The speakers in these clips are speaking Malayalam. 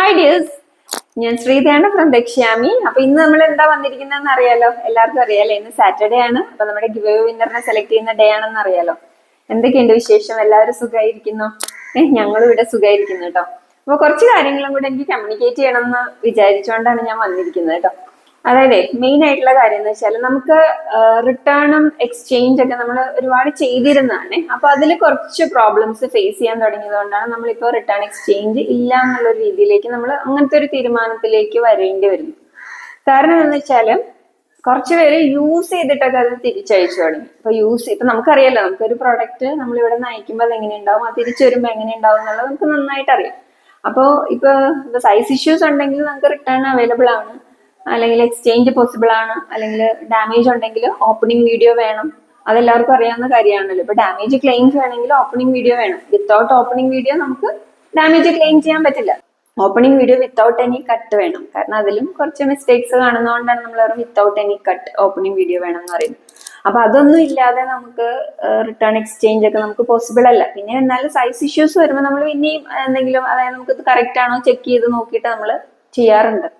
ഹായ് ഡിയേഴ്സ്, ഞാൻ ശ്രീതയാണ് ഫ്രം ദക്ഷ്യാമി. അപ്പൊ ഇന്ന് നമ്മൾ എന്താ വന്നിരിക്കുന്നതെന്ന് അറിയാലോ, എല്ലാവർക്കും അറിയാലോ. ഇന്ന് സാറ്റർഡേ ആണ്. അപ്പൊ നമ്മുടെ ഗിവ് അവേ വിന്നറിനെ സെലക്ട് ചെയ്യുന്ന ഡേ ആണെന്ന് അറിയാലോ. എന്തൊക്കെയുണ്ട് വിശേഷം? എല്ലാവരും സുഖമായിരിക്കുന്നു? ഞങ്ങളും ഇവിടെ സുഖമായിരിക്കുന്നു കേട്ടോ. അപ്പൊ കുറച്ച് കാര്യങ്ങളും കൂടെ എനിക്ക് കമ്മ്യൂണിക്കേറ്റ് ചെയ്യണം എന്ന് വിചാരിച്ചുകൊണ്ടാണ് ഞാൻ വന്നിരിക്കുന്നത് കേട്ടോ. അതായത് മെയിൻ ആയിട്ടുള്ള കാര്യം എന്ന് വെച്ചാൽ നമുക്ക് റിട്ടേണും എക്സ്ചേഞ്ച് ഒക്കെ നമ്മൾ ഒരുപാട് ചെയ്തിരുന്നതാണ്. അപ്പൊ അതിൽ കുറച്ച് പ്രോബ്ലംസ് ഫേസ് ചെയ്യാൻ തുടങ്ങിയതുകൊണ്ടാണ് നമ്മളിപ്പോൾ റിട്ടേൺ എക്സ്ചേഞ്ച് ഇല്ല എന്നുള്ള രീതിയിലേക്ക് നമ്മൾ അങ്ങനത്തെ ഒരു തീരുമാനത്തിലേക്ക് വരേണ്ടി വരുന്നു. കാരണം എന്ന് വെച്ചാൽ കുറച്ച് പേര് യൂസ് ചെയ്തിട്ടൊക്കെ അത് തിരിച്ചയച്ചു തുടങ്ങി. ഇപ്പൊ നമുക്കറിയാലോ, നമുക്കൊരു പ്രോഡക്റ്റ് നമ്മൾ ഇവിടെ നിന്ന് അയക്കുമ്പോൾ അത് എങ്ങനെ ഉണ്ടാവും, അത് തിരിച്ചു വരുമ്പോൾ എങ്ങനെ ഉണ്ടാവും എന്നുള്ളത് നമുക്ക് നന്നായിട്ട് അറിയാം. അപ്പോൾ ഇപ്പൊ സൈസ് ഇഷ്യൂസ് ഉണ്ടെങ്കിൽ നമുക്ക് റിട്ടേൺ അവൈലബിൾ ആണ്, അല്ലെങ്കിൽ എക്സ്ചേഞ്ച് പോസിബിൾ ആണ്, അല്ലെങ്കിൽ ഡാമേജ് ഉണ്ടെങ്കിൽ ഓപ്പണിംഗ് വീഡിയോ വേണം. അതെല്ലാവർക്കും അറിയാവുന്ന കാര്യമാണല്ലോ. ഇപ്പൊ ഡാമേജ് ക്ലെയിം ചെയ്യണമെങ്കിൽ ഓപ്പണിംഗ് വീഡിയോ വേണം. വിത്തൗട്ട് ഓപ്പണിംഗ് വീഡിയോ നമുക്ക് ഡാമേജ് ക്ലെയിം ചെയ്യാൻ പറ്റില്ല. Opening video without any cut വേണം. കാരണം അതിലും കുറച്ച് മിസ്റ്റേക്സ് കാണുന്നതുകൊണ്ടാണ് നമ്മൾ without any cut opening video വേണം എന്ന് പറയുന്നത്. അപ്പൊ അതൊന്നും ഇല്ലാതെ നമുക്ക് റിട്ടേൺ എക്സ്ചേഞ്ച് ഒക്കെ നമുക്ക് പോസിബിൾ അല്ല. പിന്നെ എന്നാലും സൈസ് ഇഷ്യൂസ് വരുമ്പോൾ നമ്മൾ പിന്നെയും എന്തെങ്കിലും, അതായത് നമുക്ക് കറക്റ്റ് ആണോ ചെക്ക് ചെയ്ത് നോക്കിയിട്ട് നമ്മൾ ചെയ്യാറുണ്ട്.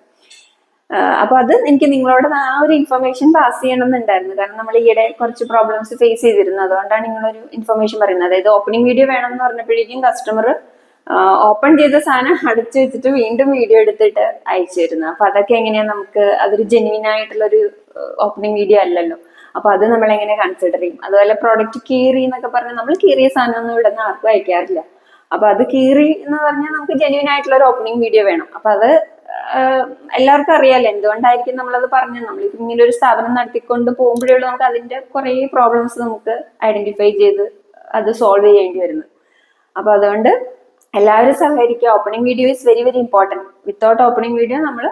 അപ്പൊ അത് എനിക്ക് നിങ്ങളോട് ആ ഒരു ഇൻഫർമേഷൻ പാസ് ചെയ്യണമെന്നുണ്ടായിരുന്നു. കാരണം നമ്മൾ ഈയിടെ കുറച്ച് പ്രോബ്ലംസ് ഫേസ് ചെയ്തിരുന്നു. അതുകൊണ്ടാണ് നിങ്ങളൊരു ഇൻഫർമേഷൻ പറയുന്നത്. അതായത് ഓപ്പണിംഗ് വീഡിയോ വേണം എന്ന് പറഞ്ഞപ്പോഴേക്കും കസ്റ്റമർ ഓപ്പൺ ചെയ്ത സാധനം അടച്ചു വെച്ചിട്ട് വീണ്ടും വീഡിയോ എടുത്തിട്ട് അയച്ചു തരുന്നു. അപ്പൊ അതൊക്കെ എങ്ങനെയാ, നമുക്ക് അതൊരു ജെന്യൂൻ ആയിട്ടുള്ള ഒരു ഓപ്പണിംഗ് വീഡിയോ അല്ലല്ലോ. അപ്പൊ അത് നമ്മൾ എങ്ങനെ കൺസിഡർ ചെയ്യും? അതുപോലെ പ്രോഡക്റ്റ് കീറി എന്നൊക്കെ പറഞ്ഞാൽ നമ്മൾ കീറിയ സാധനമൊന്നും ഇവിടെ നിന്ന് ആർക്കും അയക്കാറില്ല. അപ്പൊ അത് കീറി എന്ന് പറഞ്ഞാൽ നമുക്ക് ജെന്യൂൻ ആയിട്ടുള്ള ഒരു ഓപ്പണിംഗ് വീഡിയോ വേണം. അപ്പൊ അത് എല്ലാവർക്കും അറിയാലോ എന്തുകൊണ്ടായിരിക്കും നമ്മളത് പറഞ്ഞത്. നമ്മളിപ്പോ ഇങ്ങനെ ഒരു സ്ഥാപനം നടത്തിക്കൊണ്ട് പോകുമ്പോഴേ നമുക്ക് അതിന്റെ കുറെ പ്രോബ്ലംസ് നമുക്ക് ഐഡന്റിഫൈ ചെയ്ത് അത് സോൾവ് ചെയ്യേണ്ടി വരുന്നത്. അപ്പൊ അതുകൊണ്ട് എല്ലാവരും സഹകരിക്കുക. Opening video is very very important. Without opening video നമ്മൾ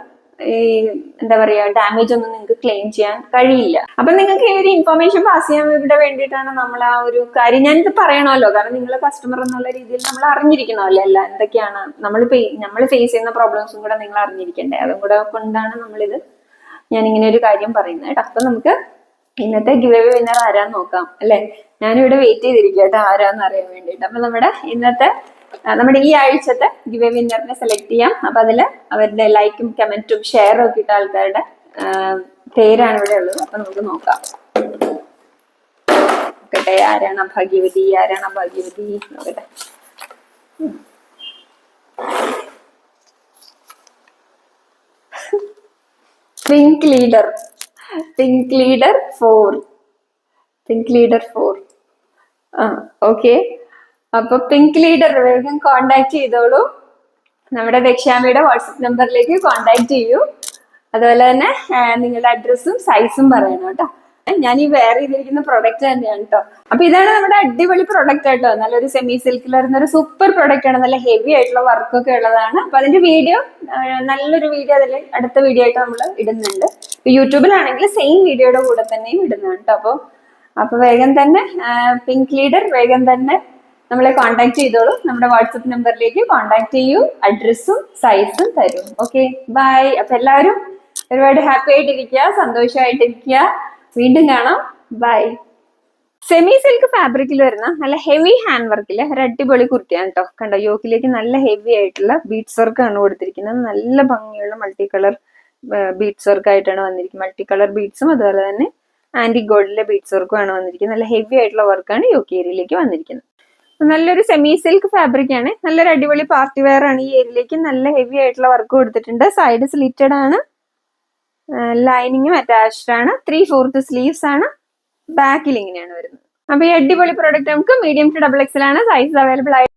എന്താ പറയാ, ഡാമേജ് ഒന്നും നിങ്ങൾക്ക് ക്ലെയിം ചെയ്യാൻ കഴിയില്ല. അപ്പൊ നിങ്ങൾക്ക് ഈ ഒരു ഇൻഫർമേഷൻ പാസ് ചെയ്യാൻ ഇവിടെ വേണ്ടിയിട്ടാണ് നമ്മൾ ആ ഒരു കാര്യം ഞാനിത് പറയണമല്ലോ. കാരണം നിങ്ങൾ കസ്റ്റമർ എന്നുള്ള രീതിയിൽ നമ്മൾ അറിഞ്ഞിരിക്കണമല്ലോ എല്ലാം എന്തൊക്കെയാണ് നമ്മൾ ഫേസ് ചെയ്യുന്ന പ്രോബ്ലംസും കൂടെ നിങ്ങൾ അറിഞ്ഞിരിക്കണ്ടേ. അതും കൂടെ കൊണ്ടാണ് ഞാനിങ്ങനെ ഒരു കാര്യം പറയുന്നത് കേട്ടോ. അപ്പൊ നമുക്ക് ഇന്നത്തെ ഗിവ് അവേ വിന്നർ ആരാന്ന് നോക്കാം അല്ലെ. ഞാനിവിടെ വെയിറ്റ് ചെയ്തിരിക്കുക കേട്ടോ ആരാന്ന് അറിയാൻ വേണ്ടിയിട്ട്. അപ്പൊ നമ്മുടെ ഈ ആഴ്ചത്തെ ഗിവ് അവേ വിന്നറിനെ സെലക്ട് ചെയ്യാം. അപ്പൊ അതില് അവരുടെ ലൈക്കും കമന്റും ഷെയറും ഒക്കെ ഇട്ട ആൾക്കാരുടെ പേരാണ് ഇവിടെ ഉള്ളത്. അപ്പൊ നമുക്ക് നോക്കാം. നോക്കട്ടെ ആരാണ് അഭാഗ്യവതി നോക്കട്ടെ. Pink leader 4. ഓക്കെ. അപ്പൊ പിങ്ക് ലീഡർ വേഗം കോണ്ടാക്ട് ചെയ്തോളൂ. നമ്മുടെ ദക്ഷ്യാമിയുടെ വാട്സപ്പ് നമ്പറിലേക്ക് കോണ്ടാക്ട് ചെയ്യൂ. അതുപോലെ തന്നെ നിങ്ങളുടെ അഡ്രസ്സും സൈസും പറയണം കേട്ടോ. ഞാൻ ഈ വെയർ ചെയ്തിരിക്കുന്ന പ്രൊഡക്റ്റ് തന്നെയാണ് കേട്ടോ. അപ്പൊ ഇതാണ് നമ്മുടെ അടിപൊളി പ്രൊഡക്റ്റ് കേട്ടോ. നല്ലൊരു സെമി സിൽക്കിൽ വരുന്ന ഒരു സൂപ്പർ പ്രൊഡക്റ്റ് ആണ്. നല്ല ഹെവി ആയിട്ടുള്ള വർക്കൊക്കെ ഉള്ളതാണ്. അപ്പൊ അതിന്റെ വീഡിയോ, നല്ലൊരു വീഡിയോ അതിൽ അടുത്ത വീഡിയോ ആയിട്ട് നമ്മൾ ഇടുന്നുണ്ട്. യൂട്യൂബിലാണെങ്കിൽ സെയിം വീഡിയോയുടെ കൂടെ തന്നെയും ഇടുന്നതാണ് കേട്ടോ. അപ്പൊ വേഗം തന്നെ പിങ്ക് ലീഡർ വേഗം തന്നെ നമ്മളെ കോണ്ടാക്ട് ചെയ്തോളൂ. നമ്മുടെ വാട്സപ്പ് നമ്പറിലേക്ക് കോണ്ടാക്ട് ചെയ്യൂ. അഡ്രസ്സും സൈസും തരും. Okay, bye. അപ്പൊ എല്ലാവരും ഒരുപാട് ഹാപ്പി ആയിട്ടിരിക്കുക, സന്തോഷമായിട്ടിരിക്കുക. വീണ്ടും കാണാം. ബൈ. സെമി സിൽക്ക് ഫാബ്രിക്കിൽ വരുന്ന നല്ല ഹെവി ഹാൻഡ് വർക്കില് ഒരു അടിപൊളി കുർത്തിയാണ് കേട്ടോ. കണ്ടോ, യോക്കിലേക്ക് നല്ല ഹെവി ആയിട്ടുള്ള ബീഡ്സ് വർക്ക് ആണ് കൊടുത്തിരിക്കുന്നത്. നല്ല ഭംഗിയുള്ള മൾട്ടി കളർ ബീഡ്സ് വർക്ക് ആയിട്ടാണ് വന്നിരിക്കുന്നത്. മൾട്ടി കളർ ബീഡ്സും അതുപോലെ തന്നെ ആന്റി ഗോൾഡിലെ ബീഡ്സ് വർക്കും ആണ് വന്നിരിക്കുന്നത്. നല്ല ഹെവി ആയിട്ടുള്ള വർക്കാണ് യോക്കി ഏരിയയിലേക്ക് വന്നിരിക്കുന്നത്. നല്ലൊരു സെമി സിൽക്ക് ഫാബ്രിക് ആണ്. നല്ലൊരു അടിപൊളി പാർട്ടി വെയർ ആണ്. ഈ ഏരിയയിലേക്ക് നല്ല ഹെവി ആയിട്ടുള്ള വർക്ക് കൊടുത്തിട്ടുണ്ട്. സൈഡ് സ്ലിറ്റഡ് ആണ്, ലൈനിങ്ങും അറ്റാച്ച്ഡ് ആണ്. 3/4 സ്ലീവ്സ് ആണ്. ബാക്കിൽ ഇങ്ങനെയാണ് വരുന്നത്. അപ്പൊ ഈ അടിപൊളി പ്രോഡക്റ്റ് നമുക്ക് മീഡിയം ടു XXL ആണ് സൈസ് അവൈലബിൾ ആയിട്ട്